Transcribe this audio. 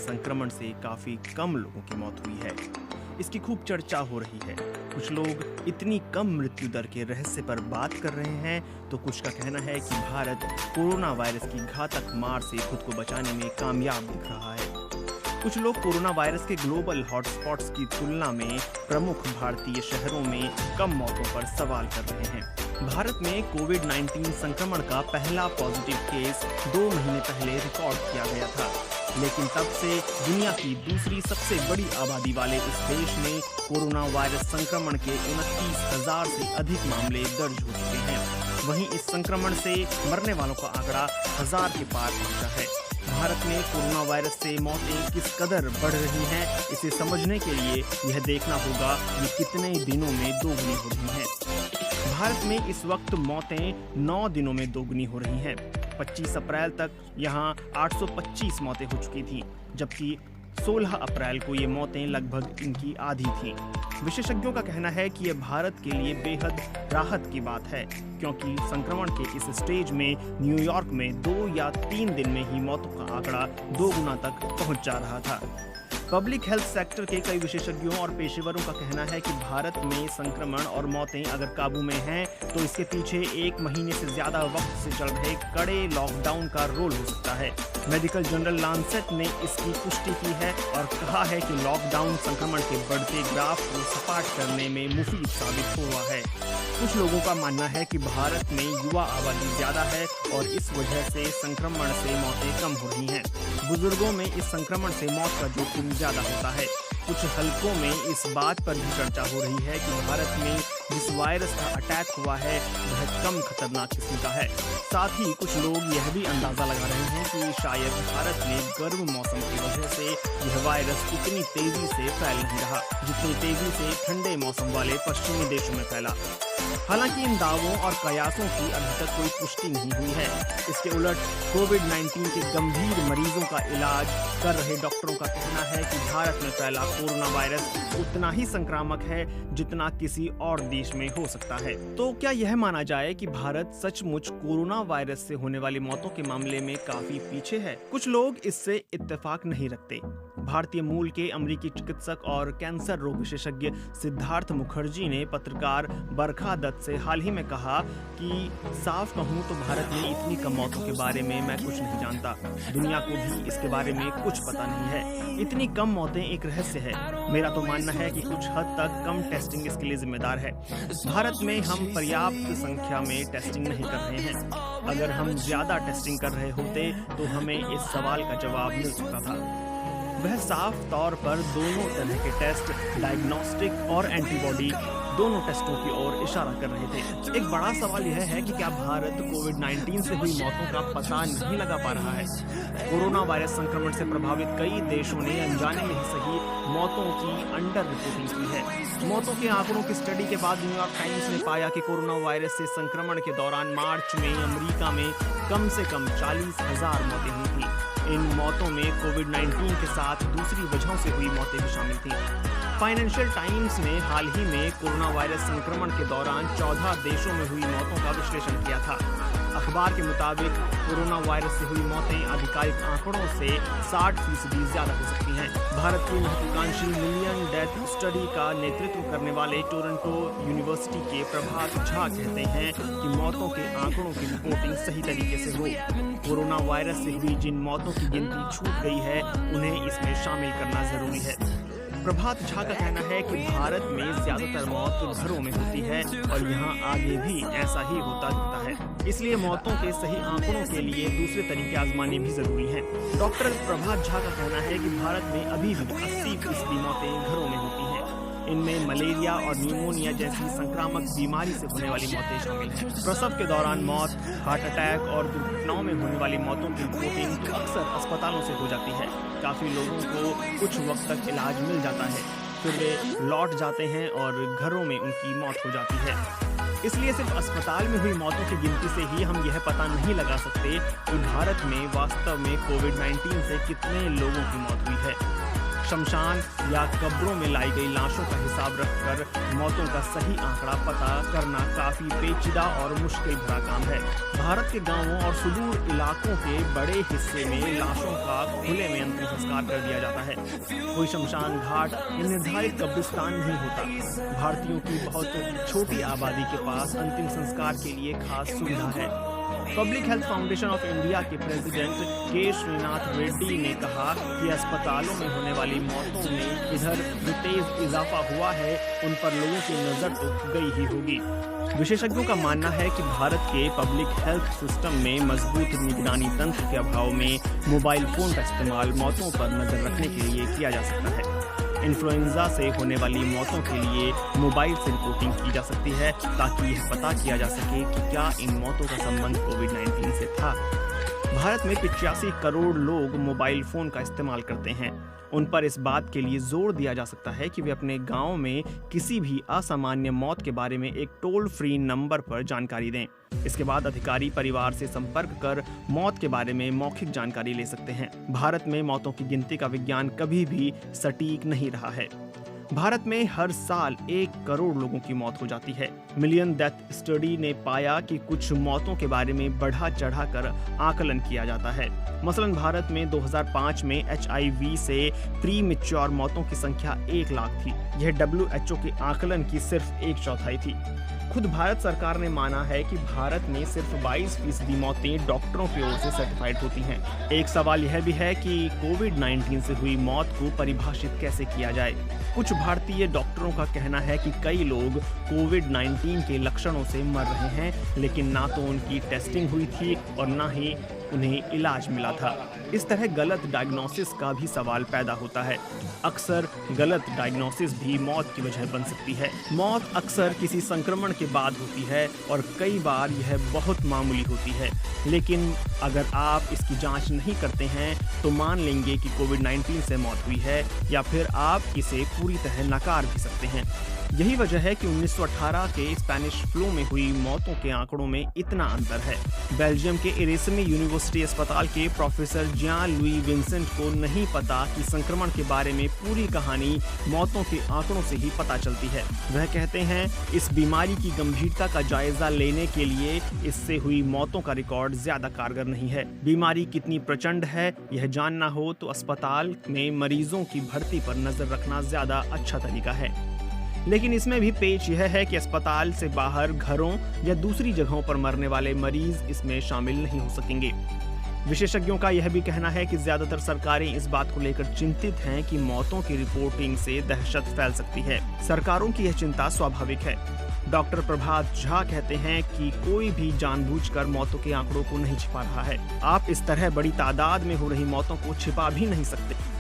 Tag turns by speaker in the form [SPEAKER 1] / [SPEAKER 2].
[SPEAKER 1] संक्रमण से काफी कम लोगों की मौत हुई है। इसकी खूब चर्चा हो रही है। कुछ लोग इतनी कम मृत्यु दर के रहस्य पर बात कर रहे हैं, तो कुछ का कहना है कि भारत कोरोना वायरस की घातक मार से खुद को बचाने में कामयाब दिख रहा है। कुछ लोग कोरोना वायरस के ग्लोबल हॉटस्पॉट्स की तुलना में प्रमुख भारतीय शहरों में कम मौतों पर सवाल कर रहे हैं। भारत में कोविड-19 संक्रमण का पहला पॉजिटिव केस 2 महीने पहले रिकॉर्ड किया गया था, लेकिन तब से दुनिया की दूसरी सबसे बड़ी आबादी वाले इस देश में कोरोना वायरस संक्रमण के 29,000 से अधिक मामले दर्ज हो चुके हैं। वहीं इस संक्रमण से मरने वालों का आंकड़ा 1000 के पार पहुंचा है। भारत में कोरोना वायरस से मौतें किस कदर बढ़ रही हैं, इसे समझने के लिए यह देखना होगा कि कितने दिनों में दोगुनी हो रही हैं। भारत में इस वक्त मौतें 9 दिनों में दोगुनी हो रही हैं। 25 अप्रैल तक यहाँ 825 मौतें हो चुकी थीं, जबकि 16 अप्रैल को ये मौतें लगभग इनकी आधी थीं। विशेषज्ञों का कहना है कि यह भारत के लिए बेहद राहत की बात है, क्योंकि संक्रमण के इस स्टेज में न्यूयॉर्क में 2 या 3 दिन में ही मौतों का आंकड़ा 2 गुना तक पहुंच जा रहा था। पब्लिक हेल्थ सेक्टर के कई विशेषज्ञों और पेशेवरों का कहना है कि भारत में संक्रमण और मौतें अगर काबू में हैं, तो इसके पीछे 1 महीने से ज्यादा वक्त से चल रहे कड़े लॉकडाउन का रोल हो सकता है। मेडिकल जर्नल लांसेट ने इसकी पुष्टि की है और कहा है कि लॉकडाउन संक्रमण के बढ़ते ग्राफ को सपाट करने में मुफीद साबित हुआ है। कुछ लोगों का मानना है कि भारत में युवा आबादी ज्यादा है और इस वजह से संक्रमण से मौतें कम हो रही हैं। बुजुर्गों में इस संक्रमण से मौत का जोखिम ज्यादा होता है। कुछ हलकों में इस बात पर भी चर्चा हो रही है कि भारत में जिस वायरस का अटैक हुआ है वह कम खतरनाक किस्म का है। साथ ही कुछ लोग यह भी अंदाजा लगा रहे हैं कि शायद भारत में गर्म मौसम की वजह से यह वायरस इतनी तेजी से फैल नहीं रहा, जितनी तेजी से ठंडे मौसम वाले पश्चिमी देशों में फैला। हालांकि इन दावों और कयासों की अभी तक कोई पुष्टि नहीं हुई है। इसके उलट कोविड-19 के गंभीर मरीजों का इलाज कर रहे डॉक्टरों का कहना है कि भारत में फैला कोरोना वायरस उतना ही संक्रामक है जितना किसी और देश में हो सकता है। तो क्या यह माना जाए कि भारत सचमुच कोरोना वायरस से होने वाली मौतों के मामले में काफी पीछे है? कुछ लोग इससे इत्तेफाक नहीं रखते। भारतीय मूल के अमेरिकी चिकित्सक और कैंसर रोग विशेषज्ञ सिद्धार्थ मुखर्जी ने पत्रकार बरखा दत्त से हाल ही में कहा कि साफ कहूं तो भारत में इतनी कम मौतों के बारे में मैं कुछ नहीं जानता। दुनिया को भी इसके बारे में कुछ पता नहीं है। इतनी कम मौतें एक रहस्य है। मेरा तो मानना है कि कुछ हद तक कम टेस्टिंग इसके लिए जिम्मेदार है। भारत में हम पर्याप्त संख्या में टेस्टिंग नहीं कर रहे हैं। अगर हम ज्यादा टेस्टिंग कर रहे होते तो हमें इस सवाल का जवाब मिल सकता था। वह साफ तौर पर दोनों तरह के टेस्ट, डायग्नोस्टिक और एंटीबॉडी, दोनों टेस्टों की ओर इशारा कर रहे थे। एक बड़ा सवाल यह है कि क्या भारत कोविड-19 से हुई मौतों का पता नहीं लगा पा रहा है? कोरोना वायरस संक्रमण से प्रभावित कई देशों ने अनजाने में ही सही मौतों की अंडर रिपोर्टिंग की है। मौतों के आंकड़ों की स्टडी के बाद न्यूयॉर्क टाइम्स ने पाया कि कोरोना वायरस से संक्रमण के दौरान मार्च में अमेरिका में कम से कम 40,000 मौतें हुई थी। इन मौतों में कोविड-19 के साथ दूसरी वजहों से हुई मौतें भी शामिल थीं। फाइनेंशियल टाइम्स ने हाल ही में कोरोना वायरस संक्रमण के दौरान 14 देशों में हुई मौतों का विश्लेषण किया था। अखबार के मुताबिक कोरोना वायरस से हुई मौतें आधिकारिक आंकड़ों से 60% ज्यादा हो सकती हैं। भारत की महत्वाकांक्षी मिलियन डेथ स्टडी का नेतृत्व करने वाले टोरंटो यूनिवर्सिटी के प्रभात झा कहते हैं कि मौतों के आंकड़ों की रिपोर्टिंग सही तरीके से हो। कोरोना वायरस से हुई जिन मौतों की गिनती छूट गई है उन्हें इसमें शामिल करना जरूरी है। प्रभात झा का कहना है कि भारत में ज्यादातर मौत घरों में होती है और यहाँ आगे भी ऐसा ही होता दिखता है। इसलिए मौतों के सही आंकड़ों के लिए दूसरे तरीके आजमाने भी जरूरी हैं। डॉक्टर प्रभात झा का कहना है कि भारत में अभी भी 80% मौतें घरों में होती हैं। इनमें मलेरिया और न्यूमोनिया जैसी संक्रामक बीमारी से होने वाली मौतें शामिल हैं। प्रसव के दौरान मौत, हार्ट अटैक और दुर्घटनाओं में होने वाली मौतों की रिपोर्टिंग अक्सर अस्पतालों से हो जाती है। काफी लोगों को कुछ वक्त तक इलाज मिल जाता है, फिर वे लौट जाते हैं और घरों में उनकी मौत हो जाती है। इसलिए सिर्फ अस्पताल में हुई मौतों की गिनती से ही हम यह पता नहीं लगा सकते कि भारत में वास्तव में कोविड-19 से कितने लोगों की मौत हुई है। शमशान या कब्रों में लाई गई लाशों का हिसाब रखकर मौतों का सही आंकड़ा पता करना काफी पेचीदा और मुश्किल भरा काम है। भारत के गांवों और सुदूर इलाकों के बड़े हिस्से में लाशों का खुले में अंतिम संस्कार कर दिया जाता है। कोई शमशान घाट या निर्धारित कब्रिस्तान नहीं होता। भारतीयों की बहुत छोटी आबादी के पास अंतिम संस्कार के लिए खास सुविधा है। Public health foundation of India के प्रेसिडेंट के श्रीनाथ रेड्डी ने कहा कि अस्पतालों में होने वाली मौतों में इधर जो तेज इजाफा हुआ है उन पर लोगों की नजर तो गई ही होगी। विशेषज्ञों का मानना है कि भारत के पब्लिक हेल्थ सिस्टम में मजबूत निगरानी तंत्र के अभाव में मोबाइल फोन का इस्तेमाल मौतों पर नजर रखने के लिए किया जा सकता है। इन्फ्लुएंजा से होने वाली मौतों के लिए मोबाइल से रिपोर्टिंग की जा सकती है ताकि यह पता किया जा सके कि क्या इन मौतों का संबंध कोविड-19 से था। भारत में 85 करोड़ लोग मोबाइल फोन का इस्तेमाल करते हैं। उन पर इस बात के लिए जोर दिया जा सकता है कि वे अपने गांव में किसी भी असामान्य मौत के बारे में एक टोल फ्री नंबर पर जानकारी दें। इसके बाद अधिकारी परिवार से संपर्क कर मौत के बारे में मौखिक जानकारी ले सकते हैं। भारत में मौतों की गिनती का विज्ञान कभी भी सटीक नहीं रहा है। भारत में हर साल 1 करोड़ लोगों की मौत हो जाती है। मिलियन डेथ स्टडी ने पाया कि कुछ मौतों के बारे में बढ़ा चढ़ा कर आकलन किया जाता है। मसलन भारत में 2005 में HIV से प्री मैच्योर मौतों की संख्या 1 लाख थी। यह WHO के आकलन की सिर्फ 1/4 थी। खुद भारत सरकार ने माना है कि भारत में सिर्फ 22% मौतें डॉक्टरों की ओर से सर्टिफाइड होती हैं। एक सवाल यह भी है कि कोविड-19 से हुई मौत को परिभाषित कैसे किया जाए। कुछ भारतीय डॉक्टरों का कहना है कि कई लोग कोविड-19 के लक्षणों से मर रहे हैं, लेकिन ना तो उनकी टेस्टिंग हुई थी और ना ही उन्हें इलाज मिला था। इस तरह गलत डायग्नोसिस का भी सवाल पैदा होता है। अक्सर गलत डायग्नोसिस भी मौत की वजह बन सकती है। मौत अक्सर किसी संक्रमण के बाद होती है और कई बार यह बहुत मामूली होती है, लेकिन अगर आप इसकी जांच नहीं करते हैं तो मान लेंगे कि कोविड-19 से मौत हुई है या फिर आप इसे पूरी तरह नकार भी सकते हैं। यही वजह है कि 1918 के स्पेनिश फ्लू में हुई मौतों के आंकड़ों में इतना अंतर है। बेल्जियम के इरेसमी यूनिवर्सिटी अस्पताल के प्रोफेसर जियान लुई विंसेंट को नहीं पता कि संक्रमण के बारे में पूरी कहानी मौतों के आंकड़ों से ही पता चलती है। वह कहते हैं, इस बीमारी की गंभीरता का जायजा लेने के लिए इससे हुई मौतों का रिकॉर्ड ज्यादा कारगर नहीं है। बीमारी कितनी प्रचंड है यह जानना हो तो अस्पताल में मरीजों की भर्ती पर नजर रखना ज्यादा अच्छा तरीका है। लेकिन इसमें भी पेच यह है कि अस्पताल से बाहर घरों या दूसरी जगहों पर मरने वाले मरीज इसमें शामिल नहीं हो सकेंगे। विशेषज्ञों का यह भी कहना है कि ज्यादातर सरकारें इस बात को लेकर चिंतित हैं कि मौतों की रिपोर्टिंग से दहशत फैल सकती है। सरकारों की यह चिंता स्वाभाविक है। डॉक्टर प्रभात झा कहते हैं कि कोई भी जानबूझकर मौतों के आंकड़ों को नहीं छिपा रहा है। आप इस तरह बड़ी तादाद में हो रही मौतों को छिपा भी नहीं सकते।